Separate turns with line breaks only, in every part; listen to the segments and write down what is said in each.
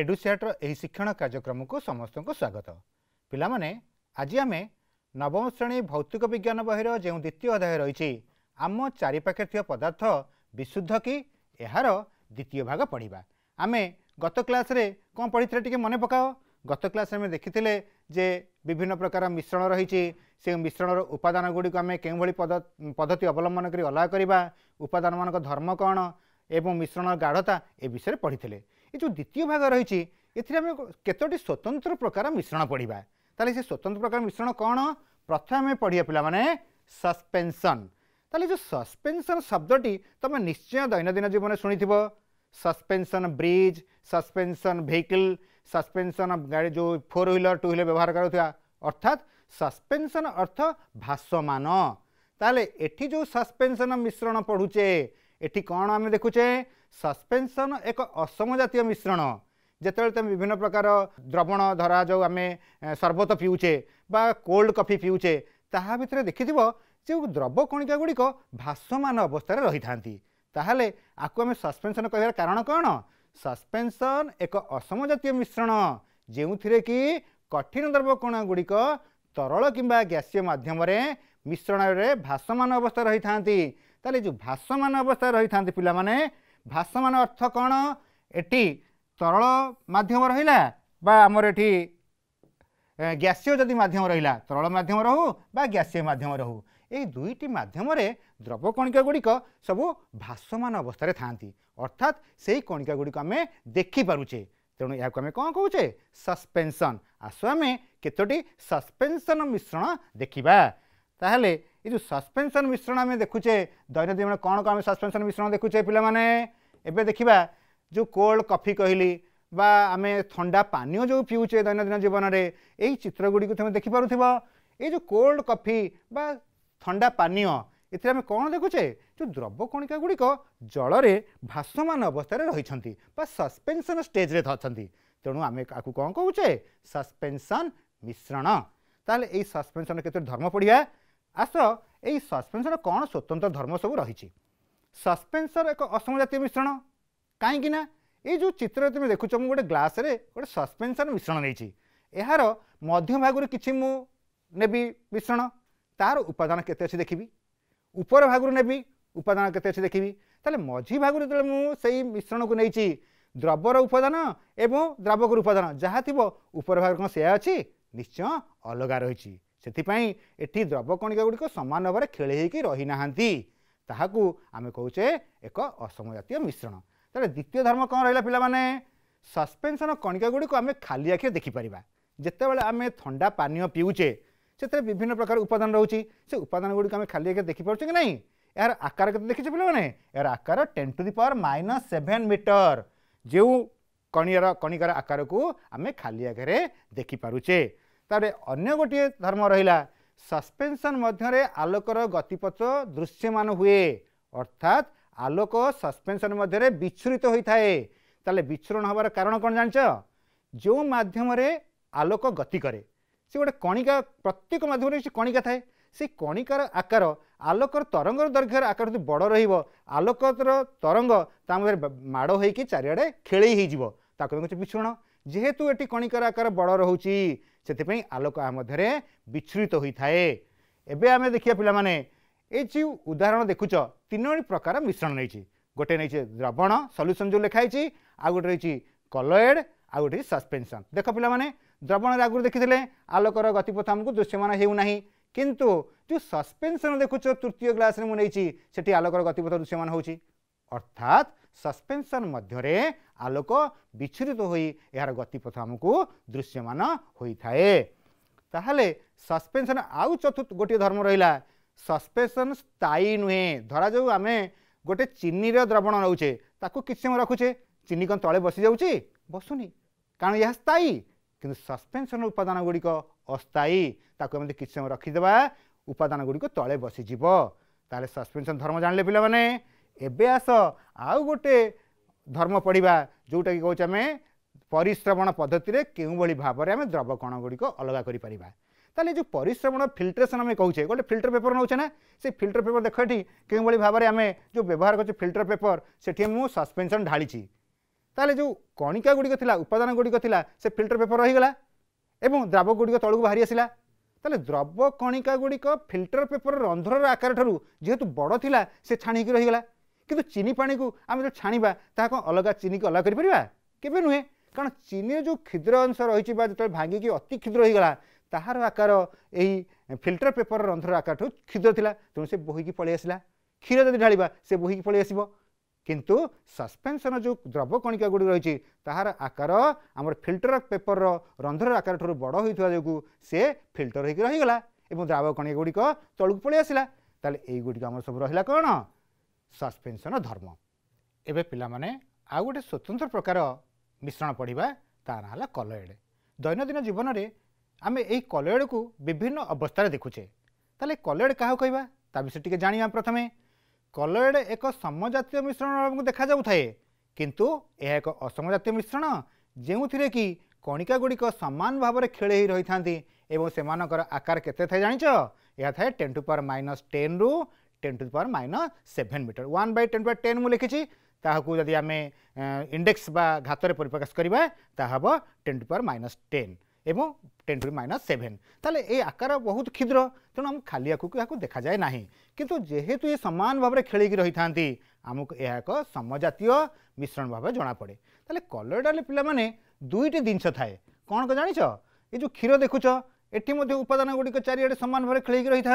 एडुसेटर यही शिक्षण कार्यक्रम को समस्त को स्वागत। पिला माने आज आम नवम श्रेणी भौतिक विज्ञान बहिर जो द्वितीय अध्याय रही आम चारिपाखे थी पदार्थ विशुद्ध कि यार द्वितीय भाग पढ़ा। आम गत क्लास रे कौन पढ़ी टे मन पकाओ। गत क्लास में देखी जे विभिन्न प्रकार मिश्रण रही से मिश्रण उपादान गुड़ी आम के पद्धति अवलंबन कर अलग करवा उपादान मान धर्म कौन एवं मिश्रण गाढ़ता ए विषय पढ़ी। ये जो द्वितीय भाग रही केतोटी स्वतंत्र प्रकार मिश्रण पढ़ा। ताले से स्वतंत्र प्रकार मिश्रण कौन प्रथम आम पढ़िया पिला माने सस्पेंशन। ताले जो सस्पेंशन शब्दटी तुम निश्चय दैनंदिन जीवन शुणी suspension bridge suspension vehicle suspension गाड़ी जो 4 व्हीलर 2 व्हीलर व्यवहार करुवा अर्थात सस्पेंशन अर्थ भासमान। ताले एठी जो सस्पेंशन मिश्रण पढ़ुचे एठी कौन आम देखुचे सस्पेंशन एक असम जातीय मिश्रण। जिते तुम विभिन्न प्रकार द्रवण धरा जो आम सरबत पीऊचे बा कोल्ड कॉफी पीऊचे ताहा भितर देखि जो द्रव कणिका गुड़िक भासमान अवस्था रही था। ताहले आपको आम सस्पेंशन कह कारण कौन सस्पेंशन एक असम जातीय मिश्रण जो थी कि कठिन द्रव कण गुड़िक तरल किंबा गैसीय माध्यम मिश्रण में भासमान अवस्था रही था। ताले जो भासमान अवस्था रही था पिला माने भासमान अर्थ कौन एटी तरल माध्यम रहिला बा आमर एटी गैसीय जदि माध्यम रहिला तरल माध्यम रहू बा गैसीय माध्यम रहू ये दुईटी माध्यम द्रव कणिका गुड़िक सबू भासमान अवस्था था। अर्थात से कणिका गुड़िक आम देखिपे तेणु या आम कौन कहे सस्पेंशन। आसो आम केतोटी सस्पेंशन मिश्रण देखा। ताहले ये जो सस्पेंशन मिश्रण आम देखुचे दैनंदिन कौन कौन सस्पेंशन मिश्रण देखुचे पिला माने एबे देखिबा जो कोल्ड कॉफी कहली बा आम ठंडा पानीय जो पीऊचे दैनंदिन जीवन में यही चित्र गुड़ी तुम देखिपुव। ये जो कोल्ड कॉफी बा ठंडा पानीय ये कौन देखुचे जो द्रव कणिका गुड़िक जल में भासमान अवस्था रही सस्पेंशन स्टेज रे अच्छा। तेणु आम आपको कौन कहे सस्पेंशन मिश्रण। ताहले यही सस्पेंशन केते धर्म पढ़िया। आस यही सस्पेंशन कौन स्वतंत्र धर्म सब रही। सस्पेंशन एक असम जातीय मिश्रण कहीं ये जो चित्र तुम देखुच मु गोटे ग्लास रे गोटे सस्पेंशन मिश्रण नहीं यार मध्य भाग किसी मु नेबी मिश्रण तार उपादान केते अच्छी देखी ऊपर भाग नेबी उपादान केते अच्छी देखी। ताले मझी भाग जो मुझे मिश्रण को नहीं द्रवर उपादान एवं द्रावकर उपादान जहाँ थी ऊपर भाग कौन से अच्छी निश्चय अलग रही। से एटी द्रव कणिका गुड़िक सामान भाव में खेले रही ना ताकू आम कहे एक असम जातीय मिश्रण। ताले द्वितीय धर्म कौन रहा पिला माने सस्पेंशन कणिका गुड़िक आम खाली आखिर देखिपर। जितेबाला आम ठंडा पानीय पीऊचे से विभिन्न प्रकार उपादान रोचे से उपादान गुड़िक आम खाली आखिर देखिपुर कि नहीं। यार आकार के देखिए पिला माने यार आकार 10⁻⁻7 मीटर जो कणिकार आकार को आम खाली आखिर देखिपारुचे। तारे अन्य गोटे धर्म रहा सस्पेंशन मध्य आलोकर गतिपथ दृश्यमान हुए अर्थात आलोक सस्पेंशन मध्य विच्छुरित होता है। ताले विच्छुरण हबार कारण कौन जान जो माध्यम आलोक गति करे से गोटे कणिका प्रत्येक माध्यम कणिका थाए से कणिकार आकार आलोकर तरंगर दैर्घ्यर आकार बड़ रलोकर तरंग माड़ हो चारिड़े खेल हो विच्छुरण। जेहेतु एटी कणिकार आकार बड़ रोचे से आलोक मध्य विच्छुरित होता है। एबे आम देखिए पिला माने ये जो उदाहरण देखुच 3 प्रकार मिश्रण नहीं गोटे नहीं द्रवण सल्यूशन जो लिखाई आ गोटे रही कलएड आ गोटे सस्पेंशन। देख पिला माने द्रवण आगुरी देखी आलोकर गतिपथ आमको दृश्यमान होना किंतु जो सस्पेंशन देखुच तृतीय ग्लास में मुझे से आलोकर गतिपथ दृश्यमान हो अर्थात सस्पेंशन मध्य आलोक विच्छुरित हो यार गतिपथ आमको दृश्यमान होता है। ताहले सस्पेंशन आउ चतुर्थ गोटे धर्म रहा सस्पेंशन स्थायी नुहे। धरा जाऊ आम गोटे चीनी द्रवण नौचे ताकू किसी समय रखुचे चीनी कौन तले बसी जाऊँगी बसुनी कारण यह स्थायी किंतु सस्पेंशन उपादान गुड़िक अस्थायी ताकू एमती किसी समय रखीदे उपादान गुड़िक तले बसीज। ताले सस्पेंशन धर्म जानले पिला माने एबे आस आउ गोटे धर्म पढ़ा जोटा कि कहे आम परिश्रवण पद्धति के भाव में आम द्रव कण गुड़िक अलग कर। ताले जो परिश्रवण फिल्ट्रेशन आम कहे गोटे फिल्टर पेपर नौचे ना से फिल्टर पेपर देख ये भाव में आम जो व्यवहार कर फिल्टर पेपर से मुझे सस्पेंशन ढाली ताले जो कणिका गुड़िक थिला उपादान गुड़िक थिला से फिल्टर पेपर रहीगला एवं द्रव गुड़िक तलू बाहरी आसला ताले द्रव कणिका गुड़िक फिल्टर पेपर रंध्रर आकार ठारू जेहेतु बड़ थिला से छाणी की रहीगला किंतु चीनी पानी को आम जो छाणीबा ता कौन अलग चीनी को अलग करिपरिबा केबे नुहे कारण चीनी जो क्षुद्र अंश रही जो भांगिकी अति क्षुद्र होगा ताहार आकार यही फिल्टर पेपर रंध्र आकार ठू क्षुद्र थिला तेणु से बोहीकी पलि आसला क्षीर जब ढालिबा से बोहीकी पलि आसिबो किंतु सस्पेंशन जो द्रव कणिका गुड़ी रही ताहार आकार आमर फिल्टर पेपर रंध्र आकार ठूँ बड़ होता जो से फिल्टर होकर रहीगला और द्रव कणिका गुड़िक तलू पलि आसला ताले एई गुड़िक आमर सब रहिला कौन सस्पेंशन धर्म। एबे पिला माने आ गोटे स्वतंत्र प्रकार मिश्रण पढ़ा ता ना कलयड दैनंदिन जीवन में आम यही कलयड को विभिन्न अवस्था देखुचे ताले कलयड क्या कहवा ता विषय टी जाना प्रथमे कलयड एक समजातीय मिश्रण देखा जाए किंतु यह एक असमजातीय मिश्रण जो थी कि कणिका गुड़िक सामान भाव में खेल ही रही था से आकार केते थे जानिच यह थाए 10 टू पावर माइनस 10 रु 10 to power minus 7 meter 1 by 10 power 10 मुझे लिखी ताहाकू जदि आम इंडेक्स बा घातर परिप्रकाश करवा ताहब 10 टू पावर माइनस 10 एवं 10 टू माइनस 7 ताले ए आकार बहुत क्षुद्र तेणु आम खाली आँखू देखा जाए ना किंतु जेहेतु ये सामान भाव में खेल रही था आमको यह एक समजातीय मिश्रण भाव जना पड़े ताले कलयडाल पे दुईटी जिनस थाए कौन को जानिच ये जो क्षीर देखुच एटी उपादान गुड़िक चारिड़े सामान भाव में खेल रही था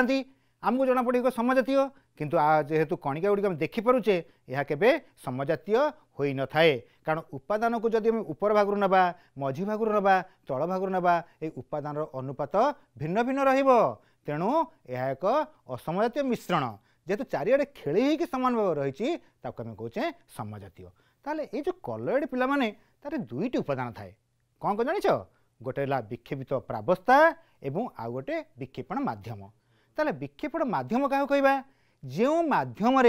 आमको जना पड़े समजातीय किंतु जेहेतु कणिका गुड़िक देखिपे यह केबे समजातीय होई न थाए कारण उपादान को जदि ऊपर भागु नबा मझी भागु नबा तल भागु नबा ए उपादान अनुपात भिन्न भिन्न रहिबो तेणु यह एक असमजातीय मिश्रण जेहेतु चारिड़े खेली ही सामान भाव रही कहे समजातीय ताले ये जो कलयड पिला माने तारे दुईटी उपादान थाए कौन को जानिच गोटे विक्षेपित प्रावस्था एवं आउ गोटे विक्षेपण माध्यम ताले विक्षेपण माध्यम क्या कहवा जो माध्यम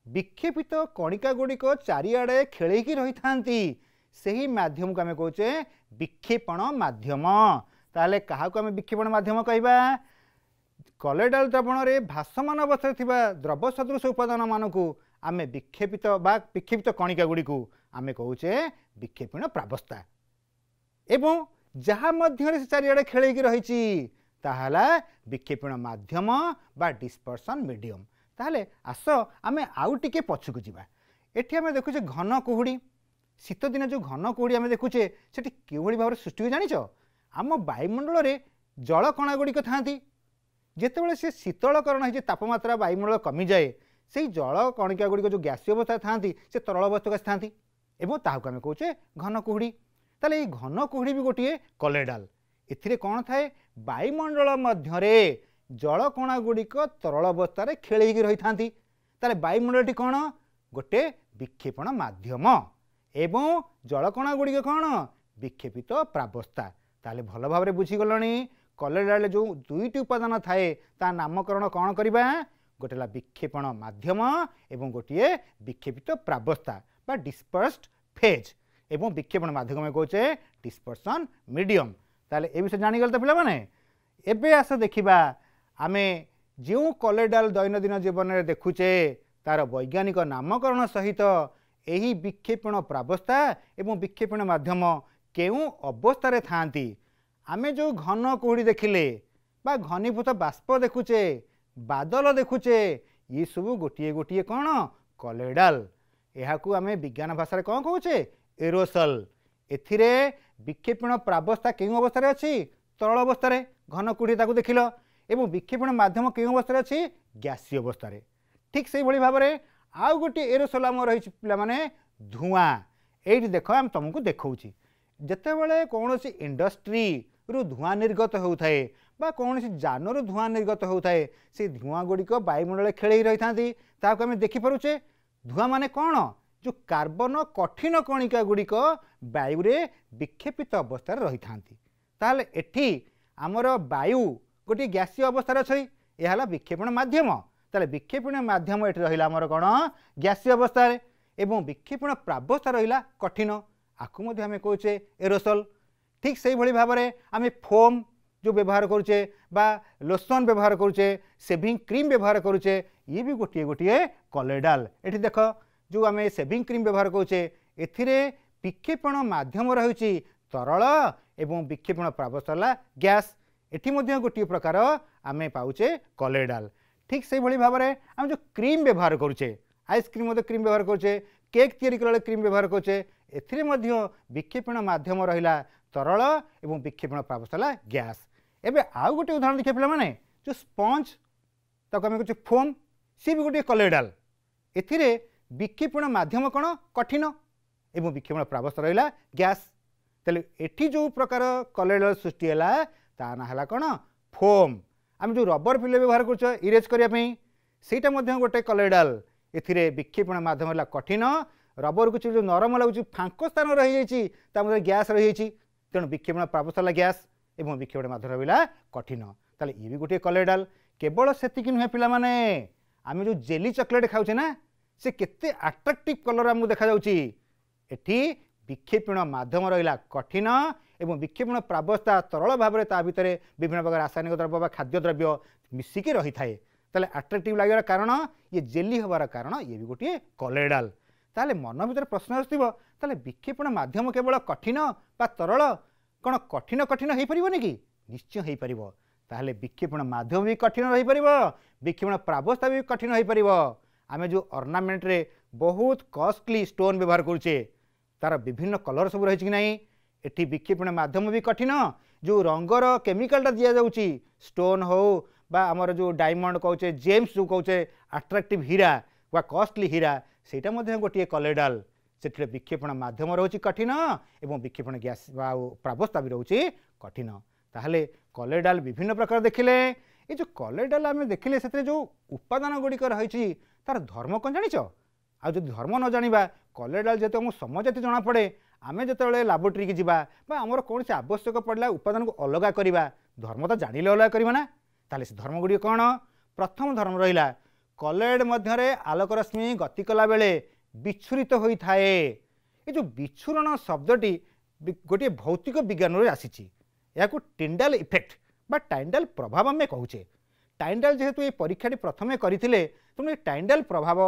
विक्षेपित कणिका गुड़िक चारिड़े खेल रही था से माध्यम को आम कहे विक्षेपण माध्यम ताले क्या आम विक्षेपण माध्यम कहवा कलयडाल द्रवण में भासमान अवस्था द्रव सदृश उपादान मानक आम विक्षेपित विक्षेपित कणिका गुड़ी को आम कहे विक्षेपण प्रावस्था एवं जहाँ मध्य चारिड़े खेल रही ताहला विक्षेपण माध्यम बा डिस्पर्सन मीडियम ताहले आस आम आउ टिके पछकु जीवा एठी आम देखुचे घन कुहुड़ी शीत दिन जो घन कुहुड़ी आम देखुचे सेठी किभଳି भाव सृष्टि हो जानिच आम वायुमंडल रे जल कणा गुड़िक थांती जेतेबेले से शीतलकरण हो तापमात्रा वायुमंडल कमी जाए से जल कणिका गुड़िक जो गैसीय अवस्था थांती से तरल अवस्था को आसी एवं ताहाकु आम कहे घन कुहुड़ी ताले ये घन कुहुड़ी भी गोटे कलयडाल एथिरे कौन थाए वायुमंडल मध्यरे जल कणा गुड़िक तरल अवस्था खेल रही था वायुमंडल कौन गोटे विक्षेपण माध्यम एवं जल कणा गुड़िक कौन विक्षेपित प्रावस्था ताले भल भाव बुझीगलनी कलयडाल जो दुईटी उपादान थाए ता नामकरण कौन करवा गोटे विक्षेपण माध्यम एवं गोटे विक्षेपित प्रावस्था बा डिस्पर्स्ड फेज एवं विक्षेपण माध्यम कहे डिस्पर्सन मीडियम ताले ए विषय जानीगल तो पे एबे आस देखा आम जो कलयडाल दैनंदिन जीवन में देखुचे तार वैज्ञानिक नामकरण सहित यही विक्षेपण प्रावस्था एवं विक्षेपण माध्यम केउ अवस्था थांती आमे जो घन कुहुड़ी देखिले बा घनीभूत बाष्प देखुचे बादल देखुचे ये सब गोटे गोटे कौन कलयडाल यह आम विज्ञान भाषा कौन कहे एरोसल एथिरे विक्षेपण प्रावस्था केउ अवस्था अच्छी तरल अवस्था घन कुहुड़ी ताकू देखिल एवं विक्षेपण माध्यम केउ अवस्था अच्छी गैसीय अवस्था ठीक से भाव में आउ गोटे एरोसल आम रही पे धुआं ये देख आम तुमको देखा जितेबाला कौन इंडस्ट्री रु धुआं निर्गत होता है बा कौन जान रु धुआं निर्गत होता है से धुआं गुड़िक वायुमंडल खेल रही था आम देखिपे धुआं माने कौन जो कार्बन कठिन कणिका गुड़िक वायुरे विक्षेपित अवस्था रही था एठी आमर वायु गोटे गैसीय अवस्था अच्छी यह विक्षेपण माध्यम ताले विक्षेपण माध्यम ये रहा आमर कौन गैसीय अवस्था एवं विक्षेपण प्रावस्था रहा कठिन आकु आम कहे एरोसल ठीक से भाव में आम फोम जो व्यवहार करुचे बा लोशन व्यवहार करुचे सेविंग क्रीम व्यवहार करुचे ये भी गोटे गोटे कलयडाल ये देख जो आम सेविंग क्रीम व्यवहार करुचे एथिरे विक्षेपण माध्यम रही तरल एवं विक्षेपण प्रावस्था गैस एटी गोटे प्रकार आम पाचे कॉलोइडाल। ठीक से भाव में आम जो क्रीम व्यवहार करुचे आइसक्रीम क्रीम व्यवहार करुचे केक तैयारी कला क्रीम व्यवहार करुचे एथिरे विक्षेपण माध्यम रहा तरल एवं विक्षेपण प्रावस्था गैस। एबे आउ गोटे उदाहरण देखिए पे माने जो स्पंज ताको आम कहते फोम सी भी गोटे कॉलोइडाल एथिरे विक्षेपण माध्यम कौन कठिन एवं विक्षेपण प्रावस्था रहा गैस। तेल एठी जो प्रकार कॉलोइडाल सृष्टि है ता ना है कौन फोम। आम जो रबर पिले व्यवहार कर इरेज करने सेटा गोटे कॉलोइडाल एथिरे विक्षेपण माध्यम है कठिन रबर को जो नरम लगुच फांक स्थान रही जाइए गैस रही तेणु विक्षेपण प्रावस्था गैस एवं विक्षेपण माध्यम रहा कठिन। ताले ये भी गोटे कॉलोइडाल केवल सेतिक नुहे पिला माने आम जो जेली चॉकलेट खाऊचे ना से केते अट्रैक्टिव कलर आमको देखा जाउची एठी विक्षेपण माध्यम रहा कठिन एवं विक्षेपण प्रावस्था तरल भाव में ता भितर विभिन्न प्रकार रासायनिक द्रव्य खाद्य द्रव्य मिसिकी रही थाए ताले अट्रैक्टिव लगे कारण ये जेली हबार कारण ये भी गोटे कॉलोइडाल। ताले मन भीतर प्रश्न आसथिबो ताले विक्षेपण माध्यम केवल कठिन बा तरल कौन कठिन कठिन हो पारिबनी कि निश्चय हो पारिबो। ताहले विक्षेपण माध्यम भी कठिन रही पारिबो विक्षेपण प्रावस्था भी कठिन हो पारिबो। आमे जो ऑर्नामेंट रे बहुत कॉस्टली स्टोन व्यवहार करुचे तार विभिन्न कलर सब रही कि नहीं एटी विक्षेपण माध्यम भी कठिन जो रंगर केमिकलटा दि जाउची स्टोन हो बा आमर जो डायमंड कहचे जेम्स जो कहचे अट्रैक्टिव हीरा वा कॉस्टली हीरा सेटा मध्य गोटे कॉलोइडाल से विक्षेपण माध्यम रोचे कठिन एवं विक्षेपण गैस प्रावस्था भी रोचे कठिन। ताहले कॉलोइडाल विभिन्न प्रकार देखिले ये जो कॉलोइडाल आम देखिले से जो उपादान गुड़िक रही तार धर्म कौन जानिच आ जो धर्म न जानिबा कॉलोइडाल जेते हम समझाती जना पड़े आम जो लैबोरेटरी की जीवा बा आमर कौन से आवश्यक पड़ला उपादान को अलग करवा धर्म तो जानिले अलग करवा ना ताले से धर्म गुड़ी कौन प्रथम धर्म रहा कॉलोइड मध्य आलोक रश्मि गति कला बेले विच्छुरित होता है। ये जो विच्छुरण शब्दटी गोटे भौतिक विज्ञान आसी टिंडाल इफेक्ट बा टाइंडाल प्रभाव आम कहूचे। टाइंडाल जेहेतु ये परीक्षाटी प्रथमे करथिले तेणु ये टाइंडाल प्रभाव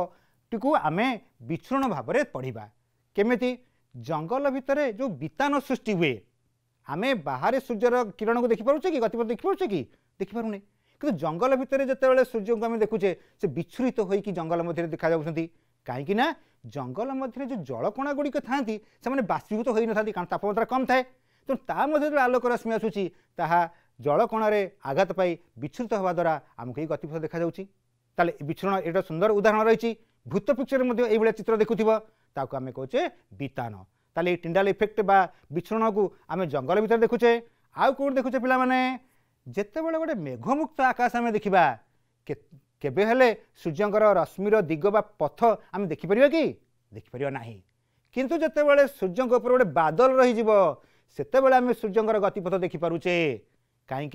टी आम विच्छुरण भाव में पढ़ा केमिति जंगल भितर जो वितान सृष्टि हुए आम बाहर सूर्यर किरण को देखिपुचे कि गतिपथ देखिपुचे कि देखिपारुने कि जंगल भितर जिते सूर्य को आम देखुचे से विच्छुरित होइकी जंगल मध्य देखा जाउछंती कहीं जंगल मध्य जो जलकणा गुड़िक था से बाष्पीभूत हो न कारण तापमात्रा कम थाए तो ता मध्य जो आलोक रश्मि आसूची ताहा जलकणारे आघात पाई विच्छुरित हवा द्वारा आमको ये गतिपथ देखा जाउची। ताले विच्छुरण एक सुंदर उदाहरण रही भूत पिक्चर में चित्र देखुथिबो ताको आमे कहचे वितान। ताले टिंडाल इफेक्ट बा विच्छुरण को आम जंगल भीतर देखुचे आउ कौन देखुचे पिला माने जेतेबेले गोटे मेघमुक्त आकाश आम देखा केबे हेले सूर्यंकर रश्मिर दिग बा पथ आम देखिपर कि देखिपर ना किंतु जेतेबेले सूर्यंक उपर गोटे बादल रही सेतेबेले आम सूर्यंकर गतिपथ देखिपारुचे कहीं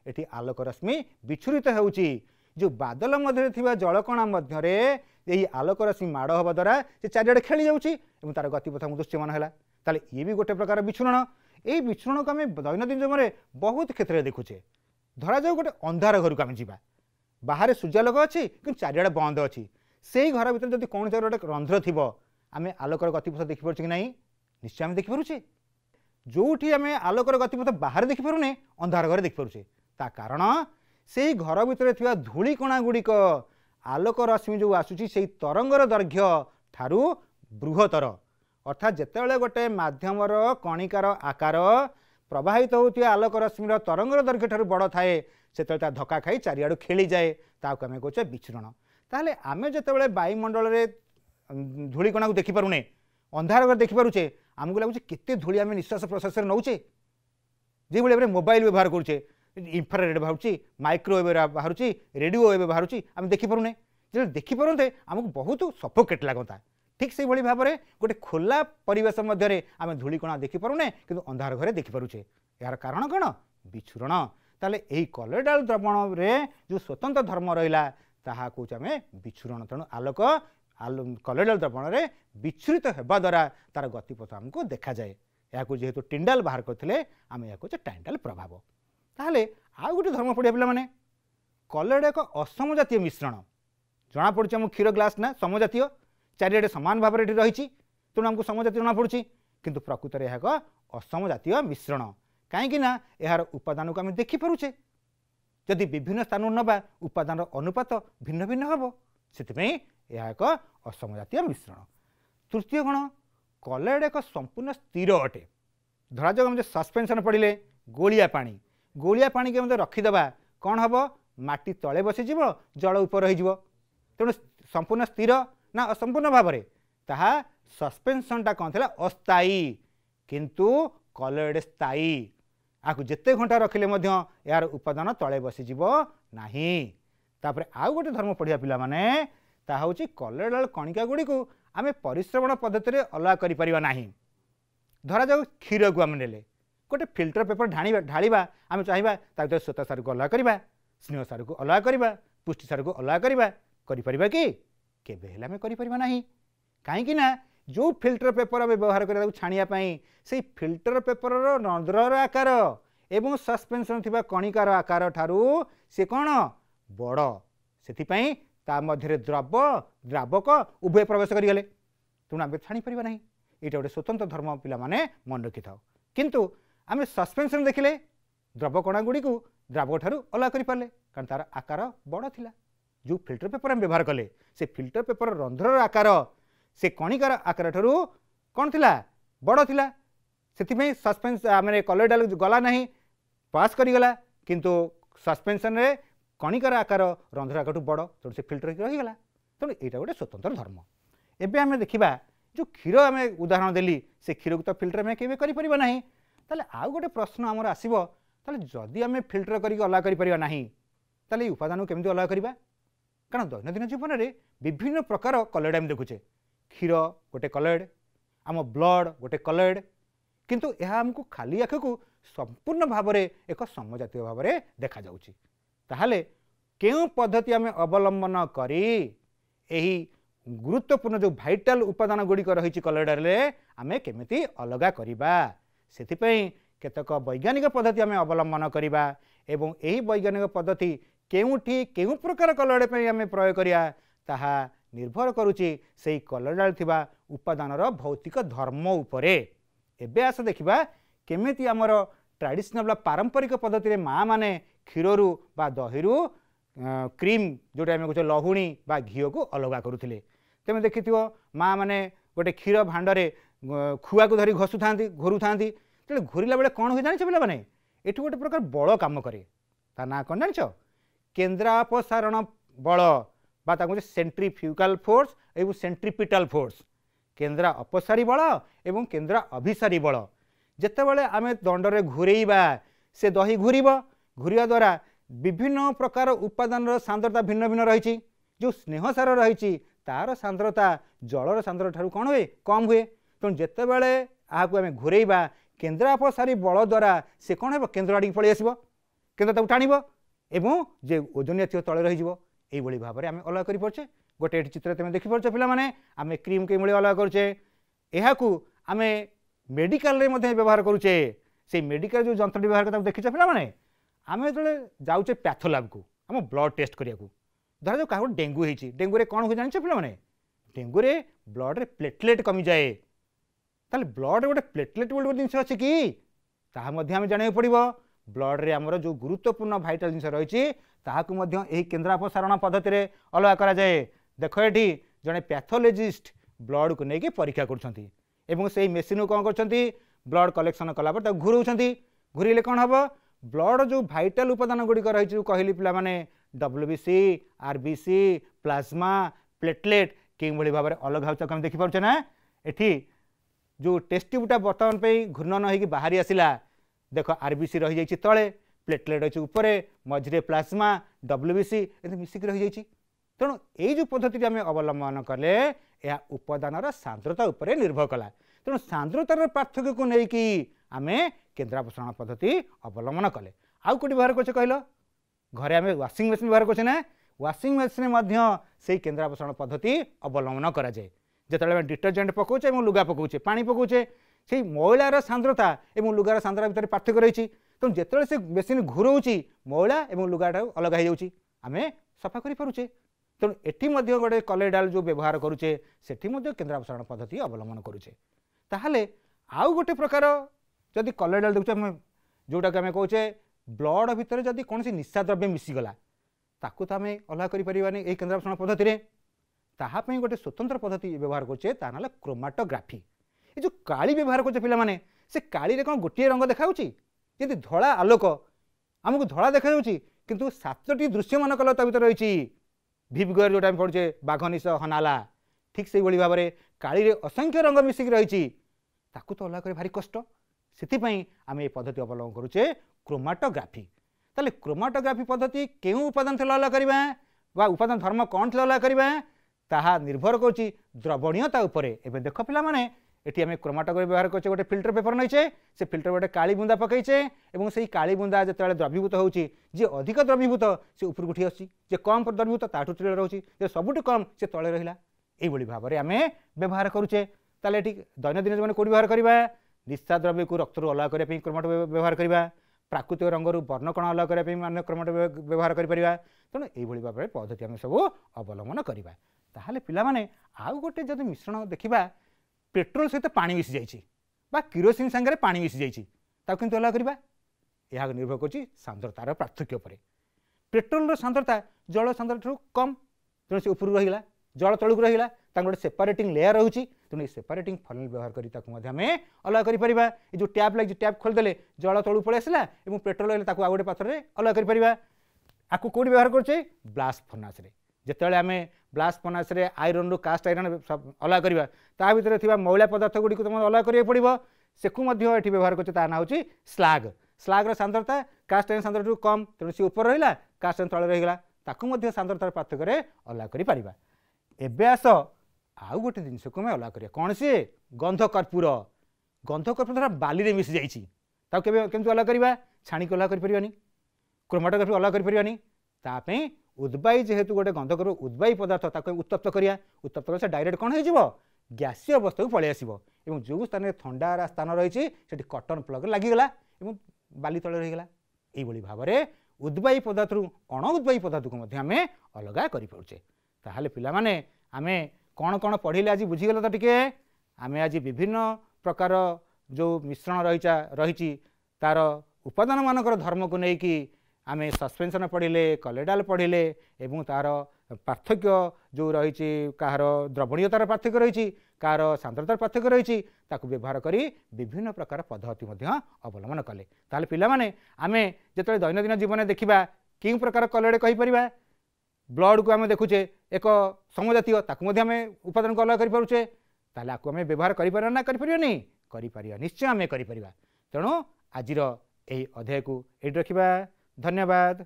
एटी आलोक रश्मि विच्छुरित होउची जो बादल मध्य थिबा जलकणा मध्य यही आलोक रश्मि माड़ हवा द्वारा से चारिआडे खेली जाउची एवं तार गतिपथ दृश्यमान है। ताले ये भी गोटे प्रकार विच्छुरण यही विच्छुरण को आम दैनंदिन जीवन बहुत क्षेत्र में देखुचे धरा जाऊ गोटे अंधार घर को आम जा बाहर सूर्यालोक अच्छी कि चारिआडे बंद अच्छी से घर भर जब कौन गोटे रंध्र थी आम आलोकर गतिपथ देखिपुर कि नहीं निश्चय आम देखिपुचे जो आम आलोकर गतिपथ बाहर देखिपुने अंधार घर देखिपुचे ता कारण से घर भितर थिबा धूली कणा गुड़िक आलोक रश्मि जो आसुची से तरंगर दैर्घ्य ठारू बृहतर अर्थात जितेबाला गोटे माध्यमर कणिकार आकार प्रवाहित होता आलोक रश्मिर तरंगर दैर्घ्य ठारू बड़ थाए से धक्का खाई चारिआडू खेली जाए ताको आम कहे विच्छुरण। ताहले आम जितेबाला वायुमंडल में धूलिकणा को देखिपारुने अंधार घर देखिपारुचे आमको लगुच केते धूली आम निश्वास प्रश्वास नौचे जो भाई मोबाइल व्यवहार करुचे इन्फ्रारेड बाहर माइक्रोवेव बाहर रेडियो वेव बाहर आम देखिपारुने जो देखिपारते आमको बहुत सफोकेट लगता ठीक से भाई भाव में गोटे खोला परिवेश मध्य आम धूलिकणा देखिपारुने कि अंधार घरे देखिपारुचे यार कारण कौन विच्छुरण। ताले यही कॉलोइडाल द्रवण रे जो स्वतंत्र धर्म रहा ताहा कौच आम विच्छुरण तेणु आलोक कॉलोइडाल द्रवण रे विच्छुरित होगा द्वारा तार गतिपथ आमको देखा जाए या जेहेतु टिंडाल बाहर करते आम या कहे टाइंडाल प्रभाव। ताहले आउ गोटे धर्म पढ़िया पिला माने कॉलोइड एक असमजातीय मिश्रण जना पड़ुछि आम क्षीर ग्लास ना समजातीय चारिआडे सामान भाव में रही तेणु आमको समजातीय जना पड़ुछि किंतु प्रकृत में यह एक असम जातीय मिश्रण कहीं यार उपादान को आम देखिपे जदि विभिन्न स्थान नवा उपादान अनुपात भिन्न भिन्न हम से एक असम जातीय मिश्रण। तृतीय गुण कलयड एक संपूर्ण स्थिर अटे। धरा जाऊ सस्पेंशन पड़े गोलिया पानी के रखीदे कौन हम माटी तले बसीज जल उपर हो तेणु संपूर्ण स्थिर ना असंपूर्ण भाव में ताहा सस्पेंशनटा कौन था अस्थायी किंतु कलयड स्थायी आपको जिते घंटा रखिले यार उपादान तले बसीज ना। तापर आउ गोटे धर्म पढ़िया पिला माने ता हूँ कलयडाल कणिका गुड़ी को आम परिश्रवण पद्धति अलग करा। धरा जाऊ क्षीर को आम ने गोटे फिल्टर पेपर ढाड़ा आम चाहिए भर श्वेत सार को अलग करवा स्नेह सार को अलग करवा पुष्टि सार को अलग करवा कि केबे आम करना कहीं जो फिल्टर पेपर व्यवहार करा छाणियापाई से फिल्टर पेपर रंध्रर आकार एवं सस्पेंशन थिबा कणिकार आकार ठारू से कौन बड़ से मध्य द्रव द्रावक उभय प्रवेश करगले तेणु आम छाणी पार ना। यहाँ गोटे स्वतंत्र धर्म पिला माने मन रखि था किंतु आम सस्पेंशन देखिले द्रव कणा गुड़ी को द्रावक ठारू अलग कर पारे कारण तार आकार बड़ थिला। जो फिल्टर पेपर आम व्यवहार कले से फिल्टर पेपर रंध्रर आकार से कणिकार आकार ठारू कौन थिला बड़ थिला से सस्पेंस मैंने कलयडाल गला नहीं पास करीगला किंतु सस्पेंशन रे कणिकार आकार रंध्र आकार बड़ तेणु से फिल्टर रहीगला तेणु यहाँ गोटे स्वतंत्र धर्म। एबे आम देखा जो क्षीर आम उदाहरण देली से क्षीर को तो फिल्टर आम केबे करि परिबा नाही ताले आउ गोटे प्रश्न आमर आसीबो ताले जदि आम फिल्टर करिक अलग करि परिबा नाही ताले उपादान को केमति अलग करिबा कारण दैनंदिन जीवन में विभिन्न प्रकार कलयड आम देखुचे क्षीर गोटे कलयड आम ब्लड गोटे कलयड किंतु यह आमको खाली आँख को संपूर्ण भाव में एक समजातीय भाव में देखा जाउची। ताहले केउ पद्धति आम अवलंबन करी एही गुरुत्वपूर्ण जो भाइटाल उपादान गुड़िक रही कलयड आम केमिति अलगा करिबा सेथिपई केतक वैज्ञानिक पद्धति आम अवलंबन करिबा एवं एही वैज्ञानिक पद्धति केउठी केउ प्रकार कलयड पे आम प्रयोग करिया ताहा निर्भर करुची से कलयडाल थिबा उपादानर भौतिक धर्म उपरे। एबे आस देखिबा केमिति आमर ट्रेडिशनल पारंपरिक पद्धति माँ माने क्षीरु बा दहीरु क्रीम जोटा आम कहे लहुणी बा घी को अलग करुले तेमे देखिथिबो माँ माने गोटे क्षीर भांडरे खुआ को धरी घसु था घोरु था तेरे घोरला बेले कौन हुए जान पे ये गोटे प्रकार बल कम करे ता ना कौन जान केन्द्रापसारण बल बा सेंट्रीफ्यूगल फोर्स एवं सेंट्रीपिटल फोर्स केन्द्रा अपसारी बल एवं केन्द्रा अभिसारी बल जितेबाला आम दंडरे घूरेबा से दही घूरिया द्वारा विभिन्न प्रकार उपादान सांद्रता भिन्न भिन्न रही जो स्नेह सार रही तार सांद्रता जलर सांद्रता ठारू कौन हुए कम हुए तेणु जिते बड़े आपको आम घूरेबा केन्द्रापसारी बल द्वारा से कौन हो केन्द्र आड़ पलि आसो केन्द्र टाणव एवं जे ओजनिया थी तले रही भाव में आम अलग कर गोटे चित्र तुम देखिपार पे आम क्रीम के अलग करुचे यहाँ आम मेडिकल व्यवहार करुचे से मेडिकल जो जंत्र व्यवहार करते देखिए पे आम जो जाऊे पैथोलैब को आम ब्लड टेस्ट करने धरा जो क्या डेंगू होती डेंगू कौन हुए जाने पे डेंगू ब्लड रे प्लेटलेट कमी जाए ताल ब्लड गोटे प्लेटलेट गोटे जिन अच्छी कि आम जाना पड़ो ब्लड रे आमर जो गुरुत्वपूर्ण भाइटाल जिन रही यही केन्द्रापसारण पद्धति अलग कराए देख ये जड़े पैथोलॉजिस्ट ब्लड को लेकिन परीक्षा कर मेसीन कौन कर ब्लड कलेक्शन कलापर घूराऊँ घूरेले कौन हम ब्लड जो भाइटाल उपादान गुड़िक रही जो कहली पे WBC RBC प्लाज्मा प्लेटलेट कि भाव में अलग भाव देखिपारे ना एठी जो टेस्ट ट्यूबटा बर्तमान पे घूर्णन होगी बाहरी आसला देख RBC रही जाइए तले प्लेटलेट अच्छे उपरे मझे प्लाज्मा WBC ये मिसिक रही जाइए तेणु यही पद्धति आम अवलंबन कले यह उपादान सांद्रता उपरे निर्भर कला तेणु सांद्रतार पार्थक्य को लेकिन आम केन्द्रापसारण पद्धति अवलंबन कले आउ कौटी व्यवहार कर कहल घरे आम वाशिंग मेसीन व्यवहार कर वाशिंग मेसीन से केन्द्रापसारण पद्धति अवलंबन कराए जिते डिटर्जेंट पकाचे और लुगा पकाचे पानी पकाचे से मैलार सांद्रता और लुगार सांद्रता भितर पार्थक्य रही तेणु जिते से मेसीन घूराऊँ मैला और लुगाटा अलग हो जाए सफा करें तेणु एटी गोटे कलयडाल जो व्यवहार करुचे से केन्द्रापसारण पद्धति अवलंबन करुचे ताहले आउ गोटे प्रकार जदि कलर देखुचे जोटा कि आम कहे ब्लड भितर जदि कौन निशा द्रव्य मिसीगला ताकू तो आम अलग करें यही केन्द्रापण पद्धति में ताहाई गोटे स्वतंत्र पद्धति व्यवहार करें ता ना क्रोमाटोग्राफी। ये जो काली व्यवहार करें पे से काली कौन गोटे रंग देखा जमी धला आलोक आमको धला देखा किंतु 7टी दृश्यमान कलर ता भर रही भिवगर जोटा पढ़ुचे बाघनिश हनाला ठीक से भाव में काली असंख्य रंग मिसिक रही ताकू तो अलग कर भारी कष्ट से आम ये पद्धति अवलंबन करुचे क्रोमाटोग्राफी। ताले क्रोमाटोग्राफी पद्धति क्यों उपादान थे अलग करवा उपादान धर्म कौन थे अलग करवा ताहा निर्भर करुच्ची द्रवणीयता उपरे। एबे देख पिला माने एटी आम क्रोमाटोग्राफी व्यवहार करछे गोटे फिल्टर पेपर नहींचे से फिल्टर गोटे काली बुंदा पकईचे और से काली बुंदा जो द्रवीभूत होची जे अधिक द्रवीभूत से ऊपर उठी आसी जे कम द्रवीभूत ताठू तले रोची जे सबुठ कम से तले रहिला एई भाव में आम व्यवहार करुचे। ताले एटी दैनंदिन जीवन कोड व्यवहार करवा निशा द्रव्य को रक्त अलग करने क्रोमाटो व्यवहार करवा प्राकृतिक रंगर वर्णकण अलग करने क्रोमाटो व्यवहार कर तेणु यही भाव में पद्धति आम सब अवलंबन करवा। ताहले पिला माने आउ गोटे जदि मिश्रण देखा पेट्रोल सहित पानी मिसी जाइए किरोसिन सांगे पानी मिसी जाइए किंतु अलग करवा यह निर्भर कर सांद्रतार पार्थक्य पर। पेट्रोल सांद्रता जल सांद्रता कम तेणु से ऊपर रहीगला जल तलू रहीगला गोटे सेपरेटिंग लेयर रोचे तेणु सेपरेटिंग फनेल व्यवहार करें अलग करें जो टैप लगे टैप खोलदे जल तलू पलि आसला और पेट्रोल रहा आ गोटे पात्र में अलग करें आपको कौट व्यवहार करुचे ब्लास्ट फर्नास जिते आम ब्लास्ट फर्नास आयरन रू कास्ट आयरन अलग करवा ता भर थी मैला पदार्थ गुड़ी तुम अलग करा पड़ो से ये व्यवहार कर ना हूँ स्लाग स्लाग्र सांद्रता कास्ट आयरन सांद्रता कम तेणु सी ऊपर रहा कास्ट आयरन तले रहीगला सांद्रतार पार्थक्य अलग कर। एबे आस आउ गोटे जिनस को अलग करिया कौन सी गंध कर्पूर द्वारा बाली मिसी जाइए अलग करवा छाणी अलग कर क्रोमाटोग्राफी अलग कर उद्बाई जेहेतु गोटे गंध कर्पूर उद्बाई पदार्थ उत्तप्त करिया उत्तप्त कर डायरेक्ट कौन हो गैसीय अवस्था को पलि आसो जो स्थान में ठंडा स्थान रही कटन प्लग लगिगला बाली तले रहीगला यही भाव में उद्बाई पदार्थ अण उद्बाई पदार्थ को आम अलग करें। ताहले पिला माने आमे कौन कौन पढ़िले आज बुझीगल तो टिके आमे आज विभिन्न प्रकार जो मिश्रण रही तार उपादान मानकर धर्म को लेकिन आमे सस्पेंशन पढ़िले कलेडाल पढ़िले एवं तार पार्थक्य जो रही कहार द्रवणीयतार पार्थक्य रही कहार सांद्रतार पार्थक्य रही व्यवहार करी विभिन्न प्रकार पद्धति अवलंबन कले। ताहले पिला माने आमे जेतले दैनंदिन जीवन देखिबा कि प्रकार कलर कहीपर ब्लड को आम देखुचे एक समजातीय आम उपादान को अलग करें ताले आम व्यवहार कर निश्चय आम कर तेणु आज अध्याय को ये रखा। धन्यवाद।